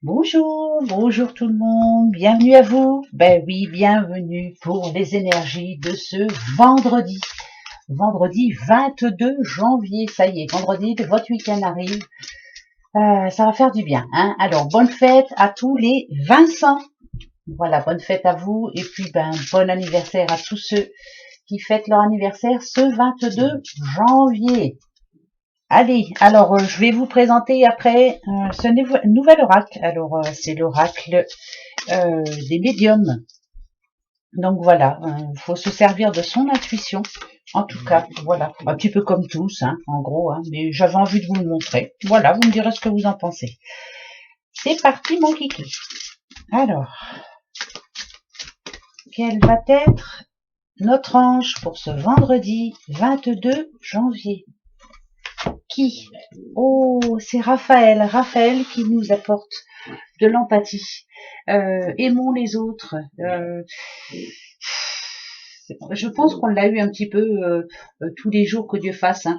Bonjour, bonjour tout le monde, bienvenue à vous. Ben oui, bienvenue pour les énergies de ce vendredi. Vendredi 22 janvier, ça y est, vendredi, votre week-end arrive. Ça va faire du bien, hein. Alors, bonne fête à tous les Vincent. Voilà, bonne fête à vous. Et puis, bon anniversaire à tous ceux qui fêtent leur anniversaire ce 22 janvier. Allez, alors je vais vous présenter après ce nouvel oracle. Alors c'est l'oracle des médiums. Donc voilà, faut se servir de son intuition. En tout cas, voilà, un petit peu comme tous, hein, en gros. Hein, mais j'avais envie de vous le montrer. Voilà, vous me direz ce que vous en pensez. C'est parti, mon kiki. Alors, quel va être notre ange pour ce vendredi 22 janvier? Qui? Oh, c'est Raphaël. Raphaël qui nous apporte de l'empathie. Aimons les autres. Je pense qu'on l'a eu un petit peu tous les jours que Dieu fasse. Hein.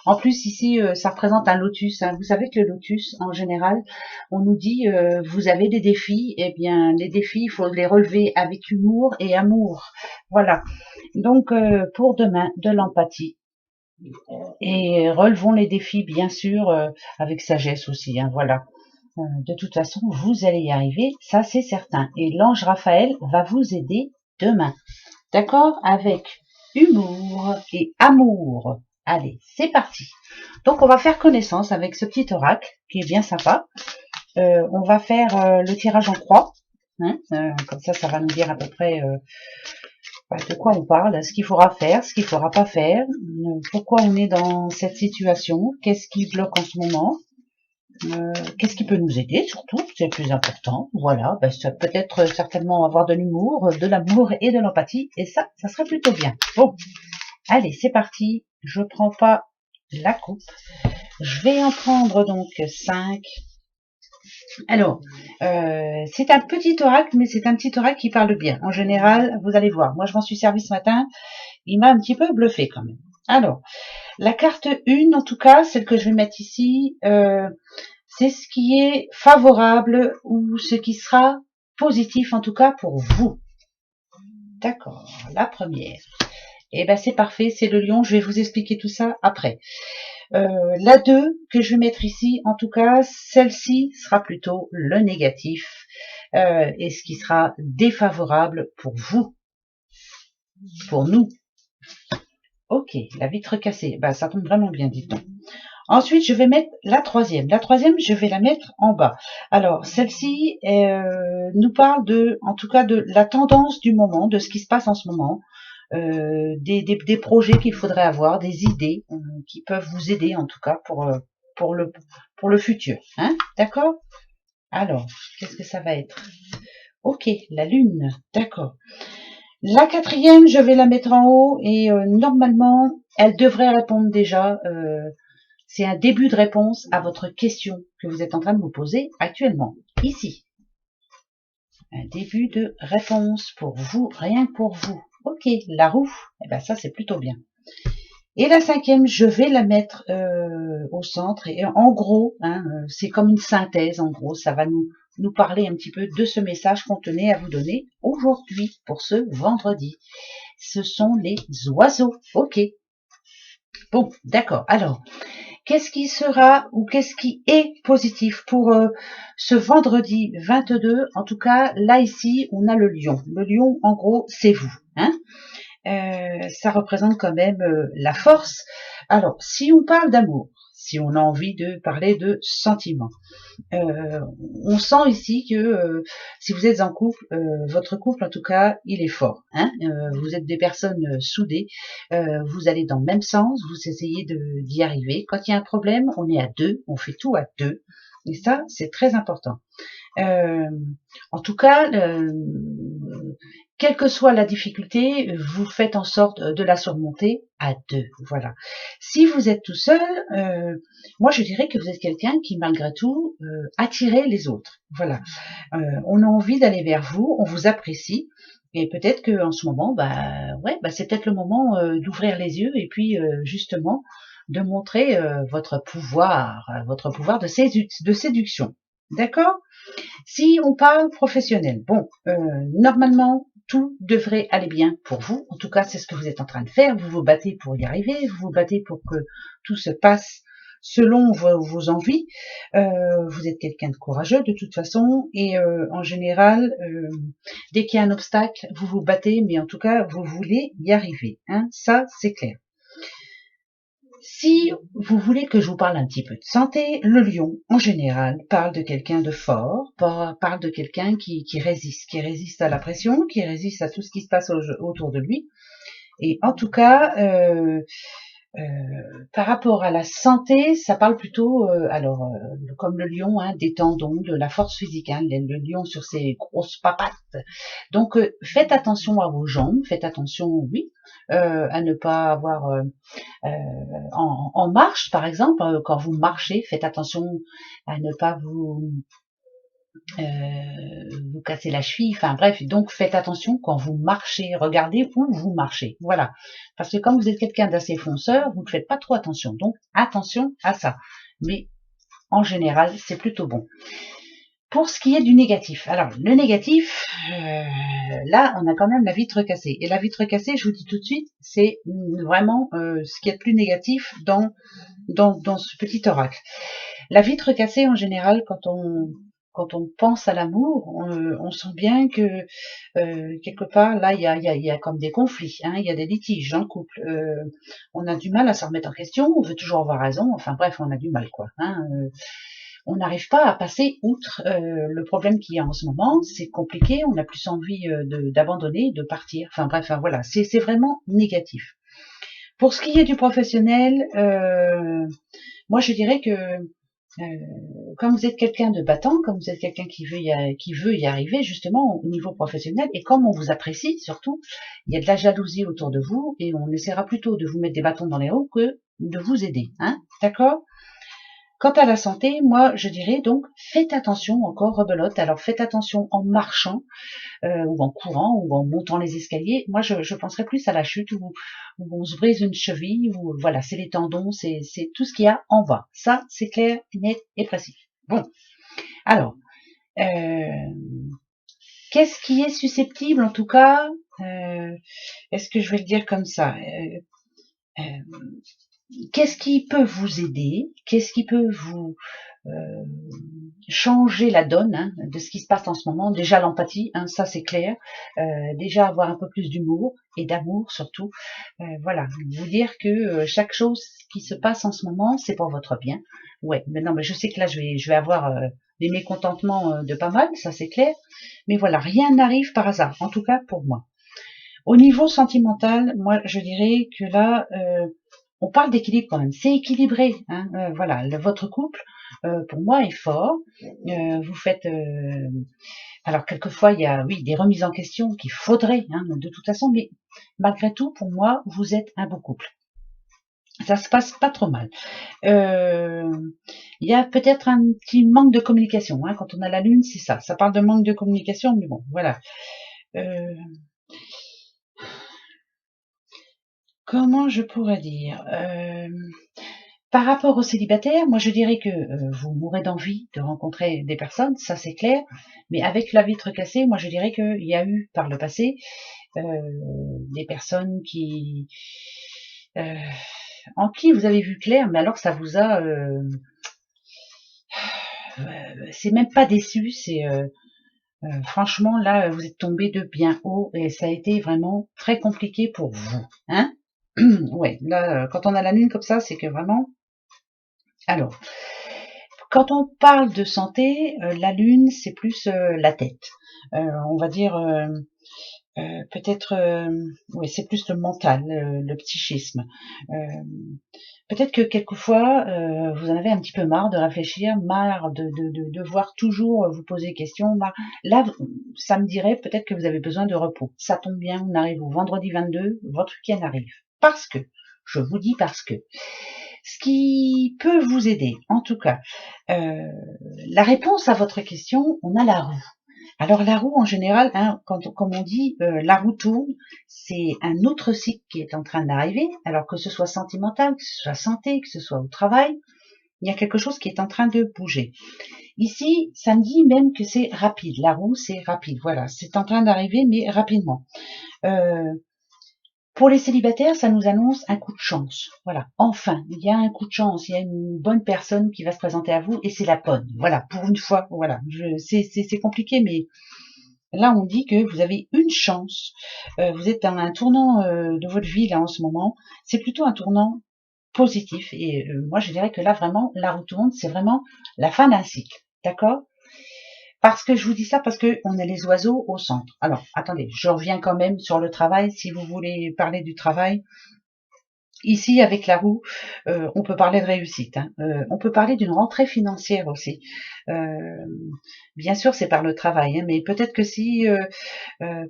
En plus ici, ça représente un lotus. Hein. Vous savez que le lotus, en général, on nous dit vous avez des défis. Eh bien, les défis, il faut les relever avec humour et amour. Voilà. Donc, pour demain, de l'empathie. Et relevons les défis, bien sûr, avec sagesse aussi. Hein, voilà. De toute façon, vous allez y arriver, ça c'est certain. Et l'ange Raphaël va vous aider demain. D'accord? Avec humour et amour. Allez, c'est parti. Donc on va faire connaissance avec ce petit oracle qui est bien sympa. On va faire le tirage en croix. Hein, comme ça va nous dire à peu près de quoi on parle, ce qu'il faudra faire, ce qu'il ne faudra pas faire, pourquoi on est dans cette situation, qu'est-ce qui bloque en ce moment, qu'est-ce qui peut nous aider surtout, c'est le plus important. Voilà, ça peut être certainement avoir de l'humour, de l'amour et de l'empathie, et ça serait plutôt bien. Bon, allez, c'est parti. Je prends pas la coupe. Je vais en prendre donc 5. Alors, c'est un petit oracle, mais c'est un petit oracle qui parle bien. En général, vous allez voir, moi je m'en suis servi ce matin, il m'a un petit peu bluffé quand même. Alors, la carte 1, en tout cas, celle que je vais mettre ici, c'est ce qui est favorable ou ce qui sera positif en tout cas pour vous. D'accord, la première. Eh ben c'est parfait, c'est le lion, je vais vous expliquer tout ça après. La 2 que je vais mettre ici, en tout cas, celle-ci sera plutôt le négatif et ce qui sera défavorable pour vous, pour nous. Ok, la vitre cassée, ça tombe vraiment bien, dites-donc. Ensuite, je vais mettre la troisième. La troisième, je vais la mettre en bas. Alors, celle-ci nous parle en tout cas, de la tendance du moment, de ce qui se passe en ce moment, des projets qu'il faudrait avoir, des idées qui peuvent vous aider, en tout cas, pour le futur. Hein, d'accord? Alors, qu'est-ce que ça va être? Ok, la lune, d'accord. La quatrième, je vais la mettre en haut et normalement, elle devrait répondre déjà. C'est un début de réponse à votre question que vous êtes en train de vous poser actuellement, ici. Un début de réponse pour vous, rien que pour vous. Ok, la roue, ça c'est plutôt bien. Et la cinquième, je vais la mettre au centre. Et en gros, c'est comme une synthèse, en gros, ça va nous parler un petit peu de ce message qu'on tenait à vous donner aujourd'hui, pour ce vendredi. Ce sont les oiseaux. Ok. Bon, d'accord. Alors, qu'est-ce qui sera ou qu'est-ce qui est positif pour ce vendredi 22? En tout cas, là, ici, on a le lion. Le lion, en gros, c'est vous. Hein, ça représente quand même la force. Alors, si on parle d'amour, si on a envie de parler de sentiments, on sent ici que si vous êtes en couple, votre couple en tout cas, il est fort. Hein, vous êtes des personnes soudées, vous allez dans le même sens, vous essayez d'y arriver. Quand il y a un problème, on est à deux, on fait tout à deux. Et ça, c'est très important. En tout cas, quelle que soit la difficulté, vous faites en sorte de la surmonter à deux. Voilà. Si vous êtes tout seul, moi je dirais que vous êtes quelqu'un qui, malgré tout, attire les autres. Voilà. On a envie d'aller vers vous, on vous apprécie. Et peut-être que en ce moment, c'est peut-être le moment d'ouvrir les yeux et puis justement de montrer votre pouvoir de séduction. D'accord? Si on parle professionnel, bon, normalement, tout devrait aller bien pour vous. En tout cas, c'est ce que vous êtes en train de faire. Vous vous battez pour y arriver. Vous vous battez pour que tout se passe selon vos envies. Vous êtes quelqu'un de courageux de toute façon. Et en général, dès qu'il y a un obstacle, vous vous battez. Mais en tout cas, vous voulez y arriver. Hein, ça, c'est clair. Si vous voulez que je vous parle un petit peu de santé, le lion, en général, parle de quelqu'un de fort, parle de quelqu'un qui résiste à la pression, qui résiste à tout ce qui se passe autour de lui. Et en tout cas, par rapport à la santé, ça parle plutôt, comme le lion, hein, des tendons, de la force physique, hein, le lion sur ses grosses papates. Donc, faites attention à vos jambes, faites attention, oui, à ne pas avoir en marche, par exemple, quand vous marchez, faites attention à ne pas vous casser la cheville, enfin bref, donc faites attention quand vous marchez, regardez où vous marchez, voilà, parce que comme vous êtes quelqu'un d'assez fonceur, vous ne faites pas trop attention, donc attention à ça, mais en général, c'est plutôt bon. Pour ce qui est du négatif, alors le négatif, là on a quand même la vitre cassée, et la vitre cassée, je vous dis tout de suite, c'est vraiment ce qui est le plus négatif dans ce petit oracle. La vitre cassée, en général, quand on pense à l'amour, on sent bien que quelque part, là, il y a comme des conflits, hein, il y a des litiges dans le couple. On a du mal à se remettre en question, on veut toujours avoir raison, enfin bref, on a du mal, quoi. Hein, on n'arrive pas à passer outre le problème qu'il y a en ce moment, c'est compliqué, on a plus envie d'abandonner, de partir, enfin bref, enfin, voilà, c'est vraiment négatif. Pour ce qui est du professionnel, moi je dirais que comme vous êtes quelqu'un de battant, comme vous êtes quelqu'un qui veut y arriver justement au niveau professionnel, et comme on vous apprécie surtout, il y a de la jalousie autour de vous, et on essaiera plutôt de vous mettre des bâtons dans les roues que de vous aider, hein, d'accord? Quant à la santé, moi je dirais donc faites attention, encore rebelote, alors faites attention en marchant, ou en courant, ou en montant les escaliers. Moi je penserais plus à la chute où on se brise une cheville, ou voilà, c'est les tendons, c'est tout ce qu'il y a en bas. Ça, c'est clair, net et précis. Bon, alors, qu'est-ce qui est susceptible en tout cas, est-ce que je vais le dire comme ça, qu'est-ce qui peut vous aider, qu'est-ce qui peut vous changer la donne, hein, de ce qui se passe en ce moment? Déjà l'empathie, hein, ça c'est clair, déjà avoir un peu plus d'humour et d'amour surtout, voilà, vous dire que chaque chose qui se passe en ce moment, c'est pour votre bien. Ouais, mais non, mais je sais que là je vais avoir des mécontentements de pas mal, ça c'est clair, mais voilà, rien n'arrive par hasard, en tout cas pour moi. Au niveau sentimental, moi je dirais que là, on parle d'équilibre quand même, c'est équilibré, hein, voilà, votre couple, pour moi, est fort. Vous faites, alors quelquefois, il y a, oui, des remises en question qu'il faudrait, hein, de toute façon, mais malgré tout, pour moi, vous êtes un beau couple. Ça se passe pas trop mal. Il y a peut-être un petit manque de communication, hein, quand on a la lune, c'est ça. Ça parle de manque de communication, mais bon, voilà. Comment je pourrais dire, par rapport aux célibataires, moi je dirais que vous mourrez d'envie de rencontrer des personnes, ça c'est clair, mais avec la vitre cassée, moi je dirais qu'il y a eu par le passé des personnes en qui vous avez vu clair, mais alors ça vous a, c'est même pas déçu, c'est franchement là vous êtes tombé de bien haut et ça a été vraiment très compliqué pour vous, hein. Ouais, là quand on a la lune comme ça, c'est que vraiment. Alors, quand on parle de santé, la lune, c'est plus la tête. On va dire peut-être, oui, c'est plus le mental, le psychisme. Peut-être que quelquefois, vous en avez un petit peu marre de réfléchir, marre de devoir toujours vous poser des questions. Là, ça me dirait peut-être que vous avez besoin de repos. Ça tombe bien, on arrive au vendredi 22, votre week-end arrive. Parce que, je vous dis parce que, ce qui peut vous aider, en tout cas, la réponse à votre question, on a la roue. Alors la roue en général, hein, comme on dit, la roue tourne, c'est un autre cycle qui est en train d'arriver, alors que ce soit sentimental, que ce soit santé, que ce soit au travail, il y a quelque chose qui est en train de bouger. Ici, ça me dit même que c'est rapide, la roue c'est rapide, voilà, c'est en train d'arriver mais rapidement. Euh, Pour les célibataires, ça nous annonce un coup de chance. Voilà, enfin, il y a un coup de chance, il y a une bonne personne qui va se présenter à vous et c'est la bonne. Voilà, pour une fois, voilà, c'est compliqué, mais là on dit que vous avez une chance. Vous êtes dans un tournant de votre vie là en ce moment. C'est plutôt un tournant positif et moi je dirais que là vraiment la roue tourne, c'est vraiment la fin d'un cycle, d'accord? Parce que je vous dis ça parce que on a les oiseaux au centre. Alors, attendez, je reviens quand même sur le travail. Si vous voulez parler du travail, ici avec la roue, on peut parler de réussite. Hein. On peut parler d'une rentrée financière aussi. Euh, Bien sûr, c'est par le travail, hein, mais peut-être que si,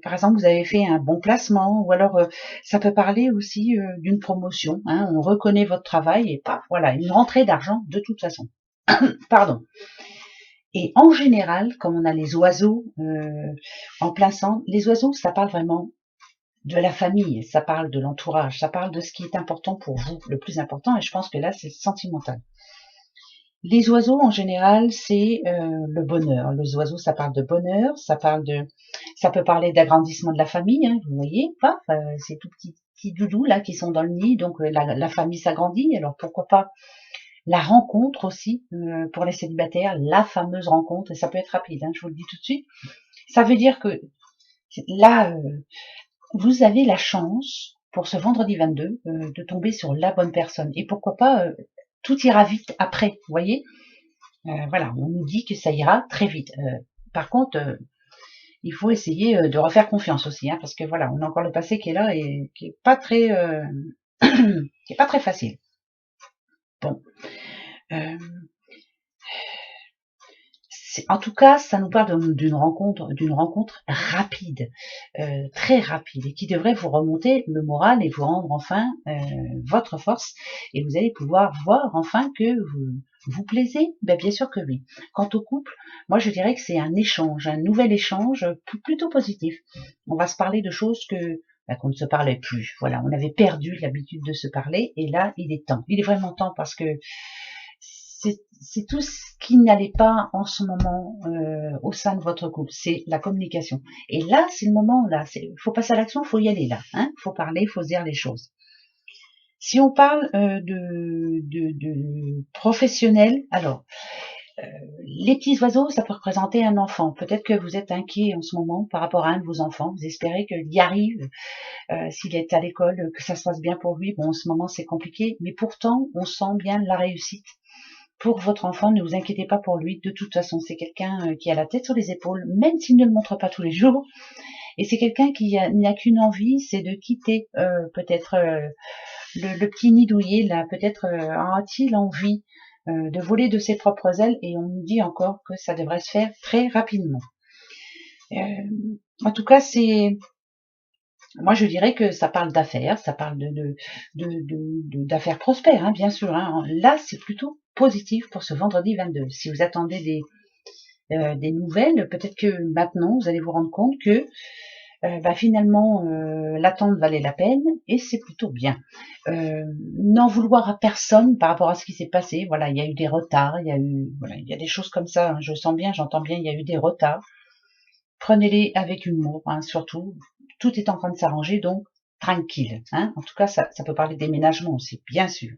par exemple, vous avez fait un bon placement, ou alors ça peut parler aussi d'une promotion. Hein, on reconnaît votre travail et paf, voilà, une rentrée d'argent de toute façon. Pardon. Et en général, comme on a les oiseaux en plein centre, les oiseaux, ça parle vraiment de la famille, ça parle de l'entourage, ça parle de ce qui est important pour vous, le plus important, et je pense que là, c'est sentimental. Les oiseaux, en général, c'est le bonheur. Les oiseaux, ça parle de bonheur, ça peut parler d'agrandissement de la famille, hein, vous voyez, paf, ces tout petits doudous là qui sont dans le nid, donc la famille s'agrandit, alors pourquoi pas la rencontre aussi, pour les célibataires, la fameuse rencontre, et ça peut être rapide, hein, je vous le dis tout de suite. Ça veut dire que là, vous avez la chance, pour ce vendredi 22, de tomber sur la bonne personne. Et pourquoi pas, tout ira vite après, vous voyez. Voilà, on nous dit que ça ira très vite. Par contre, il faut essayer de refaire confiance aussi, hein, parce que voilà, on a encore le passé qui est là et qui est pas très, qui est pas très facile. Bon, euh, en tout cas, ça nous parle d'une rencontre rapide, très rapide, et qui devrait vous remonter le moral et vous rendre enfin votre force, et vous allez pouvoir voir enfin que vous plaisez. Ben, bien sûr que oui. Quant au couple, moi je dirais que c'est un échange, un nouvel échange plutôt positif. On va se parler de choses qu'on ne se parlait plus. Voilà, on avait perdu l'habitude de se parler, et là il est temps. Il est vraiment temps parce que c'est tout ce qui n'allait pas en ce moment au sein de votre couple, c'est la communication. Et là, c'est le moment, là, faut passer à l'action, faut y aller là, hein, faut parler, faut se dire les choses. Si on parle de professionnel, alors les petits oiseaux, ça peut représenter un enfant. Peut-être que vous êtes inquiet en ce moment par rapport à un de vos enfants. Vous espérez qu'il y arrive, s'il est à l'école, que ça se passe bien pour lui. Bon, en ce moment, c'est compliqué, mais pourtant, on sent bien la réussite pour votre enfant. Ne vous inquiétez pas pour lui. De toute façon, c'est quelqu'un qui a la tête sur les épaules, même s'il ne le montre pas tous les jours. Et c'est quelqu'un qui n'a qu'une envie, c'est de quitter peut-être le petit nid douillet, là. Peut-être a-t-il envie de voler de ses propres ailes, et on nous dit encore que ça devrait se faire très rapidement. En tout cas, moi je dirais que ça parle d'affaires, ça parle d'affaires prospères, hein, bien sûr. Hein. Là, c'est plutôt positif pour ce vendredi 22. Si vous attendez des nouvelles, peut-être que maintenant vous allez vous rendre compte que finalement l'attente valait la peine, et c'est plutôt bien. N'en vouloir à personne par rapport à ce qui s'est passé. Voilà, il y a eu des retards, il y a des choses comme ça. Hein, je sens bien, j'entends bien, il y a eu des retards. Prenez-les avec humour, hein, surtout. Tout est en train de s'arranger, donc tranquille. Hein. En tout cas, ça peut parler de déménagement aussi, bien sûr.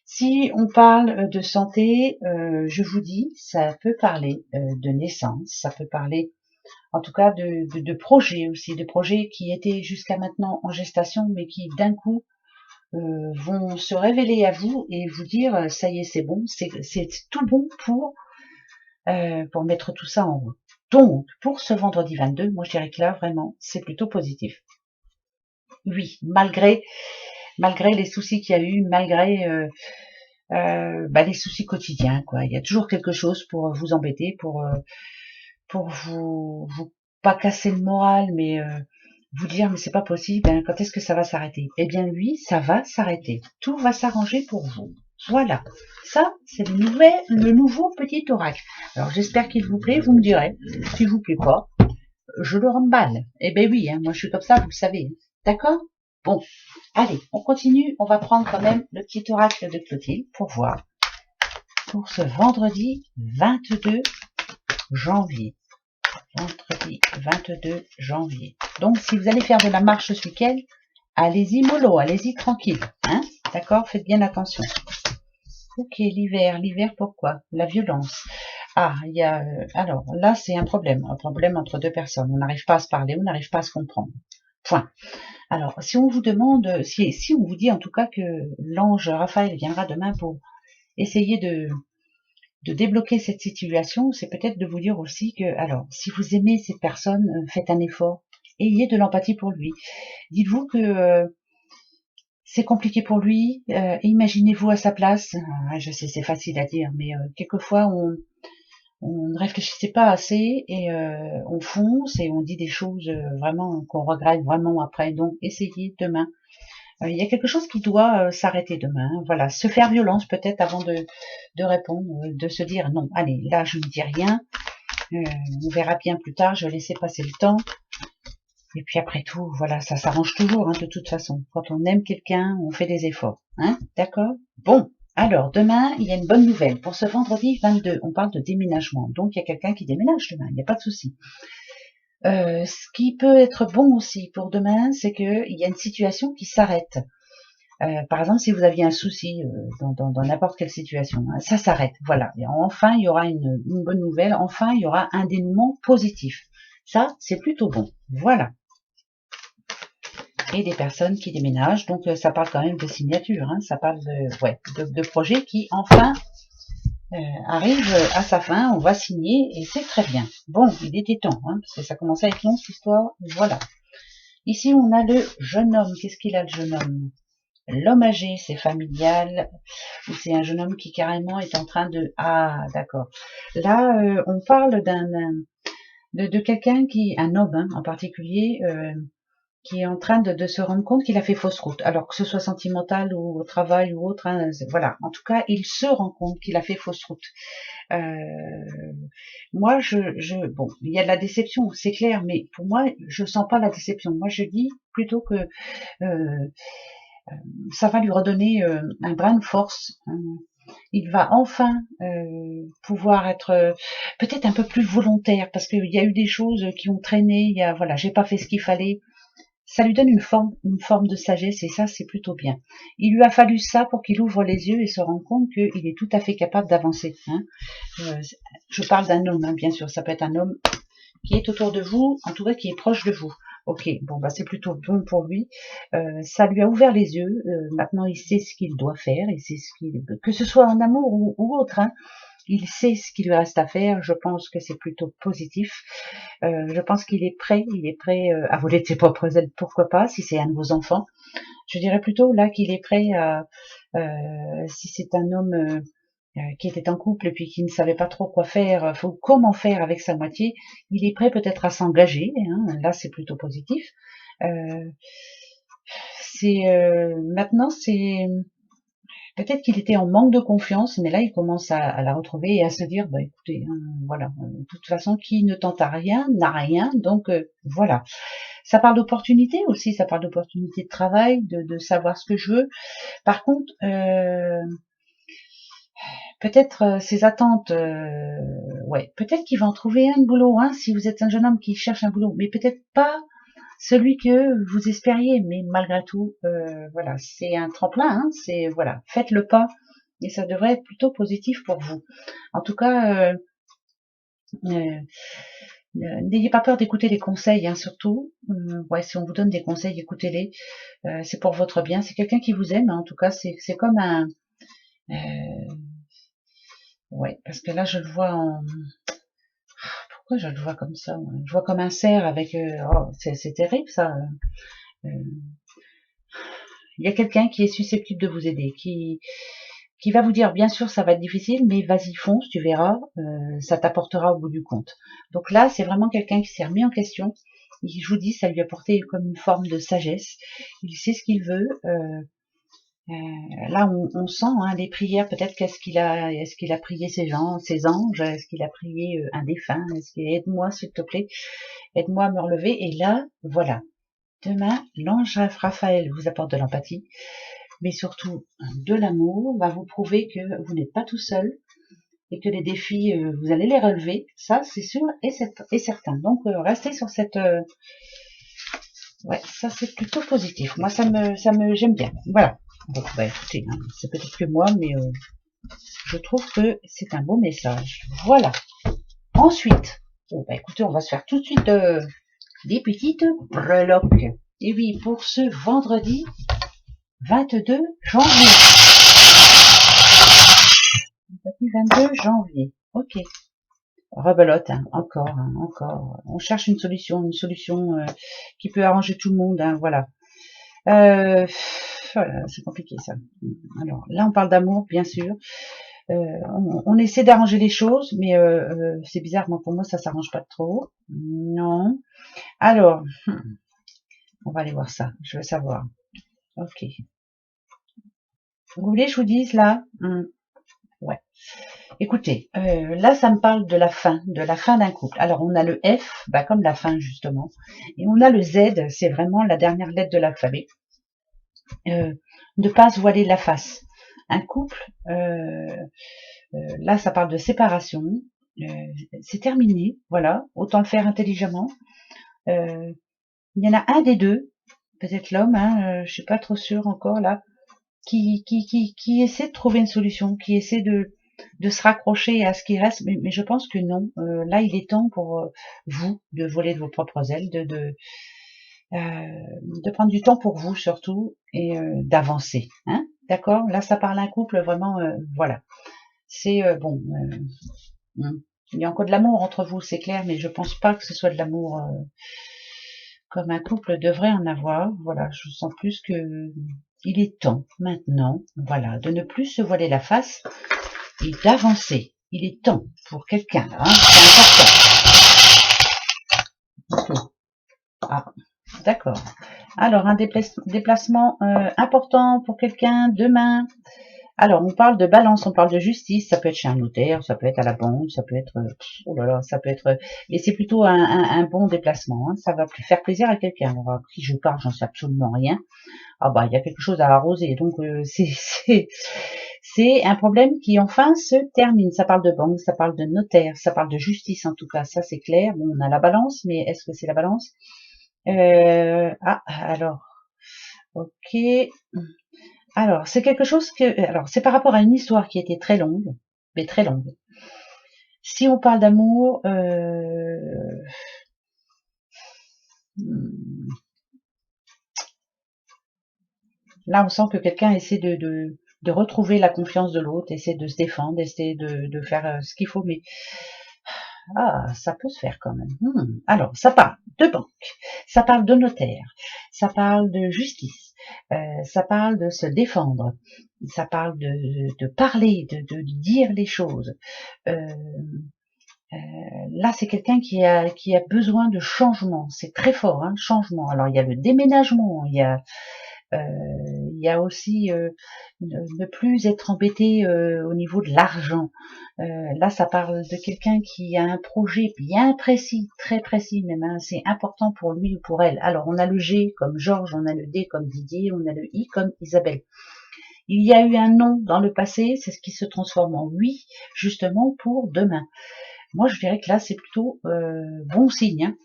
Si on parle de santé, je vous dis, ça peut parler de naissance, ça peut parler en tout cas de projets aussi, de projets qui étaient jusqu'à maintenant en gestation, mais qui d'un coup vont se révéler à vous et vous dire ça y est, c'est bon, c'est tout bon pour mettre tout ça en route. Donc, pour ce vendredi 22, moi je dirais que là, vraiment, c'est plutôt positif. Oui, malgré les soucis qu'il y a eu, malgré les soucis quotidiens, quoi. Il y a toujours quelque chose pour vous embêter, pour vous pas casser le moral, mais vous dire mais c'est pas possible, hein, quand est-ce que ça va s'arrêter? Eh bien oui, ça va s'arrêter. Tout va s'arranger pour vous. Voilà, ça c'est le nouveau petit oracle. Alors j'espère qu'il vous plaît, vous me direz. S'il vous plaît pas, je le remballe. Eh ben oui, hein, moi je suis comme ça, vous le savez. D'accord? Bon, allez, on continue. On va prendre quand même le petit oracle de Clotilde pour voir. Pour ce vendredi 22 janvier. Vendredi 22 janvier. Donc si vous allez faire de la marche ce week-end, allez-y mollo, allez-y tranquille. Hein? D'accord? Faites bien attention. Ok, l'hiver. L'hiver, pourquoi? La violence. Ah, il y a... alors, là, c'est un problème entre deux personnes. On n'arrive pas à se parler, on n'arrive pas à se comprendre. Point. Alors, si on vous demande, si on vous dit en tout cas que l'ange Raphaël viendra demain pour essayer de débloquer cette situation, c'est peut-être de vous dire aussi que, alors, si vous aimez cette personne, faites un effort, ayez de l'empathie pour lui. Dites-vous que c'est compliqué pour lui, imaginez-vous à sa place. Je sais, c'est facile à dire, mais quelquefois on ne réfléchissait pas assez et on fonce et on dit des choses vraiment qu'on regrette vraiment après. Donc essayez demain. Il y a quelque chose qui doit s'arrêter demain. Voilà, se faire violence peut-être avant de répondre, de se dire non, allez, là je ne dis rien. On verra bien plus tard, je vais laisser passer le temps. Et puis après tout, voilà, ça s'arrange toujours, hein, de toute façon. Quand on aime quelqu'un, on fait des efforts. Hein, d'accord? Bon, alors demain, il y a une bonne nouvelle. Pour ce vendredi 22, on parle de déménagement. Donc il y a quelqu'un qui déménage demain, il n'y a pas de souci. Ce qui peut être bon aussi pour demain, c'est qu'il y a une situation qui s'arrête. Par exemple, si vous aviez un souci dans n'importe quelle situation, hein, ça s'arrête. Voilà. Et enfin, il y aura une bonne nouvelle. Enfin, il y aura un dénouement positif. Ça, c'est plutôt bon. Voilà. Et des personnes qui déménagent. Donc, ça parle quand même de signature. Hein, ça parle de projets qui, enfin, arrivent à sa fin. On va signer et c'est très bien. Bon, il était temps, hein, parce que ça commençait à être long, cette histoire. Voilà. Ici, on a le jeune homme. Qu'est-ce qu'il a, le jeune homme? L'homme âgé, c'est familial, ou c'est un jeune homme qui carrément est en train de... Ah, d'accord. Là, on parle de quelqu'un qui, un homme hein, en particulier, qui est en train de se rendre compte qu'il a fait fausse route. Alors que ce soit sentimental ou au travail ou autre, hein, voilà. En tout cas, il se rend compte qu'il a fait fausse route. Moi, bon, il y a de la déception, c'est clair, mais pour moi, je sens pas la déception. Moi, je dis plutôt que ça va lui redonner un brin de force. Il va enfin pouvoir être peut-être un peu plus volontaire parce qu'il y a eu des choses qui ont traîné. Voilà, j'ai pas fait ce qu'il fallait. Ça lui donne une forme de sagesse et ça c'est plutôt bien. Il lui a fallu ça pour qu'il ouvre les yeux et se rende compte qu'il est tout à fait capable d'avancer. Hein. Je parle d'un homme, hein, bien sûr, ça peut être un homme qui est autour de vous, en tout cas qui est proche de vous. Ok, bon bah c'est plutôt bon pour lui. Ça lui a ouvert les yeux. Maintenant il sait ce qu'il doit faire, il sait que ce soit en amour ou autre. Hein, il sait ce qu'il lui reste à faire. Je pense que c'est plutôt positif. Je pense qu'il est prêt. Il est prêt à voler de ses propres ailes. Pourquoi pas si c'est un de vos enfants. Je dirais plutôt là qu'il est prêt à si c'est un homme qui était en couple et puis qui ne savait pas trop quoi faire, comment faire avec sa moitié, il est prêt peut-être à s'engager, hein, là c'est plutôt positif. Maintenant c'est peut-être qu'il était en manque de confiance, mais là il commence à la retrouver et à se dire, bah écoutez, hein, voilà, de toute façon qui ne tente à rien n'a rien, donc voilà. Ça parle d'opportunité aussi, ça parle d'opportunité de travail, de savoir ce que je veux. Par contre, peut-être ses attentes, peut-être qu'il va en trouver un boulot, hein, si vous êtes un jeune homme qui cherche un boulot, mais peut-être pas celui que vous espériez, mais malgré tout, voilà, c'est un tremplin, hein, c'est voilà, faites le pas et ça devrait être plutôt positif pour vous. En tout cas, n'ayez pas peur d'écouter les conseils, hein, surtout. Si on vous donne des conseils, écoutez-les. C'est pour votre bien. C'est quelqu'un qui vous aime. Hein, en tout cas, c'est comme un. Parce que là, je le vois en. Pourquoi je le vois comme ça? Je vois comme un cerf avec. C'est terrible ça. Il y a quelqu'un qui est susceptible de vous aider, qui va vous dire, bien sûr, ça va être difficile, mais vas-y, fonce, tu verras, ça t'apportera au bout du compte. Donc là, c'est vraiment quelqu'un qui s'est remis en question. Je vous dis, ça lui a apporté comme une forme de sagesse. Il sait ce qu'il veut. Là, on sent hein, les prières. Peut-être est-ce qu'il a prié ses anges, est-ce qu'il a prié un défunt, est-ce qu'il aide-moi s'il te plaît, aide-moi à me relever. Et là, voilà. Demain, l'ange Raphaël vous apporte de l'empathie, mais surtout de l'amour, va vous prouver que vous n'êtes pas tout seul et que les défis, vous allez les relever. Ça, c'est sûr et certain. Donc, restez sur cette... ouais, ça c'est plutôt positif. Moi, j'aime bien. Voilà. Bon, bah écoutez, hein, c'est peut-être que moi, mais je trouve que c'est un beau message. Voilà. Ensuite, bon, bah écoutez, on va se faire tout de suite des petites breloques. Et oui, pour ce vendredi 22 janvier. 22 janvier. Ok. Rebelote, hein, encore, hein, encore. On cherche une solution qui peut arranger tout le monde, hein, voilà. Voilà, c'est compliqué ça. Alors là, on parle d'amour, bien sûr. On essaie d'arranger les choses, mais c'est bizarre, moi pour moi ça s'arrange pas trop. Non. Alors, on va aller voir ça. Je veux savoir. Ok. Vous voulez que je vous dise là ouais. Écoutez, là ça me parle de la fin d'un couple. Alors on a le F, bah, comme la fin justement, et on a le Z, c'est vraiment la dernière lettre de l'alphabet. Ne pas se voiler la face. Un couple, là ça parle de séparation, c'est terminé, voilà, autant le faire intelligemment. Il y en a un des deux, peut-être l'homme, hein, je suis pas trop sûre encore là, qui essaie de trouver une solution, qui essaie de se raccrocher à ce qui reste, mais je pense que non. Là, il est temps pour vous de voler de vos propres ailes, de prendre du temps pour vous surtout et d'avancer. Hein, d'accord? Là, ça parle d'un couple vraiment, voilà. C'est bon. Il y a encore de l'amour entre vous, c'est clair, mais je pense pas que ce soit de l'amour comme un couple devrait en avoir. Voilà, je sens plus que il est temps maintenant, voilà, de ne plus se voiler la face et d'avancer. Il est temps pour quelqu'un, hein, c'est important. Ah, d'accord. Alors, un déplacement important pour quelqu'un demain. Alors, on parle de balance, on parle de justice, ça peut être chez un notaire, ça peut être à la banque, ça peut être, oh là là, ça peut être, et c'est plutôt un bon déplacement, hein, ça va faire plaisir à quelqu'un. Alors, qui je parle, j'en sais absolument rien. Ah bah, il y a quelque chose à arroser, donc c'est un problème qui enfin se termine. Ça parle de banque, ça parle de notaire, ça parle de justice en tout cas, ça c'est clair. Bon, on a la balance, mais est-ce que c'est la balance? Ah, alors, ok. Alors, c'est quelque chose que... Alors, c'est par rapport à une histoire qui était très longue, mais très longue. Si on parle d'amour... là, on sent que quelqu'un essaie de retrouver la confiance de l'autre, essaie de se défendre, essaie de faire ce qu'il faut, mais... Ah, ça peut se faire quand même. Alors, ça parle de banque, ça parle de notaire, ça parle de justice, ça parle de se défendre, ça parle de parler, de dire les choses. Là, c'est quelqu'un qui a besoin de changement. C'est très fort, hein, changement. Alors, il y a le déménagement, il y a aussi ne plus être embêté au niveau de l'argent. Là, ça parle de quelqu'un qui a un projet bien précis, très précis même. Hein, c'est important pour lui ou pour elle. Alors, on a le G comme Georges, on a le D comme Didier, on a le I comme Isabelle. Il y a eu un non dans le passé, c'est ce qui se transforme en oui, justement pour demain. Moi, je dirais que là, c'est plutôt bon signe. Hein.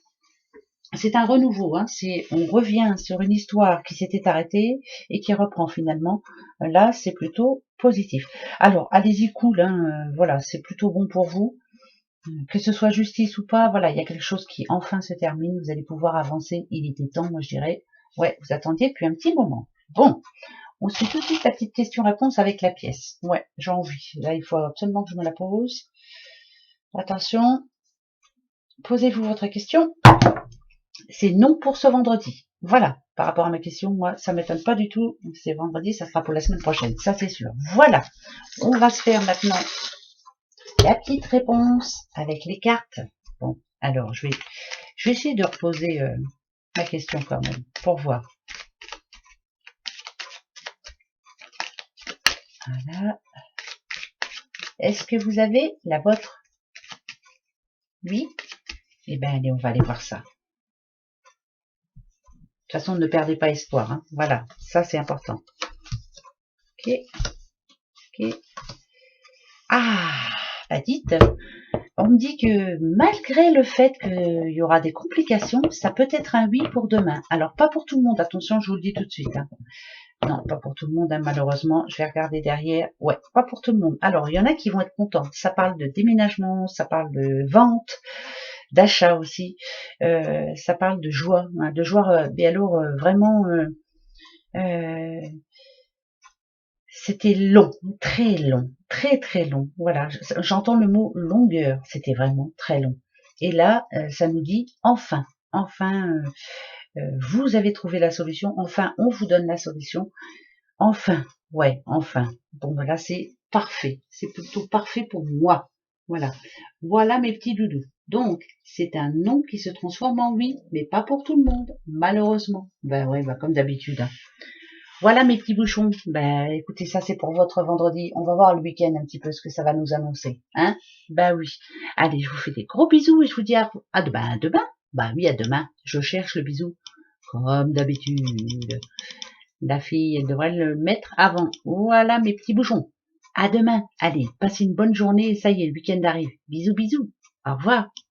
C'est un renouveau, hein, on revient sur une histoire qui s'était arrêtée et qui reprend finalement. Là, c'est plutôt positif. Alors, allez-y cool, hein, voilà, c'est plutôt bon pour vous. Que ce soit justice ou pas, voilà, il y a quelque chose qui enfin se termine, vous allez pouvoir avancer, il était temps, moi je dirais. Ouais, vous attendiez depuis un petit moment. Bon, on suit tout de suite la petite question-réponse avec la pièce. Ouais, j'ai envie. Là, il faut absolument que je me la pose. Attention, posez-vous votre question. C'est non pour ce vendredi. Voilà, par rapport à ma question, moi, ça m'étonne pas du tout. C'est vendredi, ça sera pour la semaine prochaine, ça c'est sûr. Voilà, on va se faire maintenant la petite réponse avec les cartes. Bon, alors je vais essayer de reposer ma question quand même, pour voir. Voilà. Est-ce que vous avez la vôtre? Oui? Eh bien, allez, on va aller voir ça. De toute façon, ne perdez pas espoir. Hein. Voilà, ça c'est important. Ok. Ok. Ah, bah dites, on me dit que malgré le fait qu'il y aura des complications, ça peut être un oui pour demain. Alors, pas pour tout le monde, attention, je vous le dis tout de suite. Hein. Non, pas pour tout le monde, hein, malheureusement. Je vais regarder derrière. Ouais, pas pour tout le monde. Alors, il y en a qui vont être contents. Ça parle de déménagement, ça parle de vente, d'achat aussi. Ça parle de joie. Hein, de joie, mais alors, vraiment... c'était long, très long, très très long. Voilà, j'entends le mot longueur, c'était vraiment très long. Et là, ça nous dit enfin, enfin, vous avez trouvé la solution, enfin, on vous donne la solution, enfin, ouais, enfin. Bon, voilà, c'est parfait, c'est plutôt parfait pour moi. Voilà, voilà mes petits doudous. Donc, c'est un non qui se transforme en oui, mais pas pour tout le monde, malheureusement. Ben ouais, ben comme d'habitude. Hein. Voilà mes petits bouchons. Ben écoutez, ça c'est pour votre vendredi. On va voir le week-end un petit peu ce que ça va nous annoncer. Hein? Ben oui. Allez, je vous fais des gros bisous et je vous dis à demain. À demain? Ben oui, à demain. Je cherche le bisou. Comme d'habitude. La fille, elle devrait le mettre avant. Voilà mes petits bouchons. À demain. Allez, passez une bonne journée et ça y est, le week-end arrive. Bisous, bisous. Au revoir.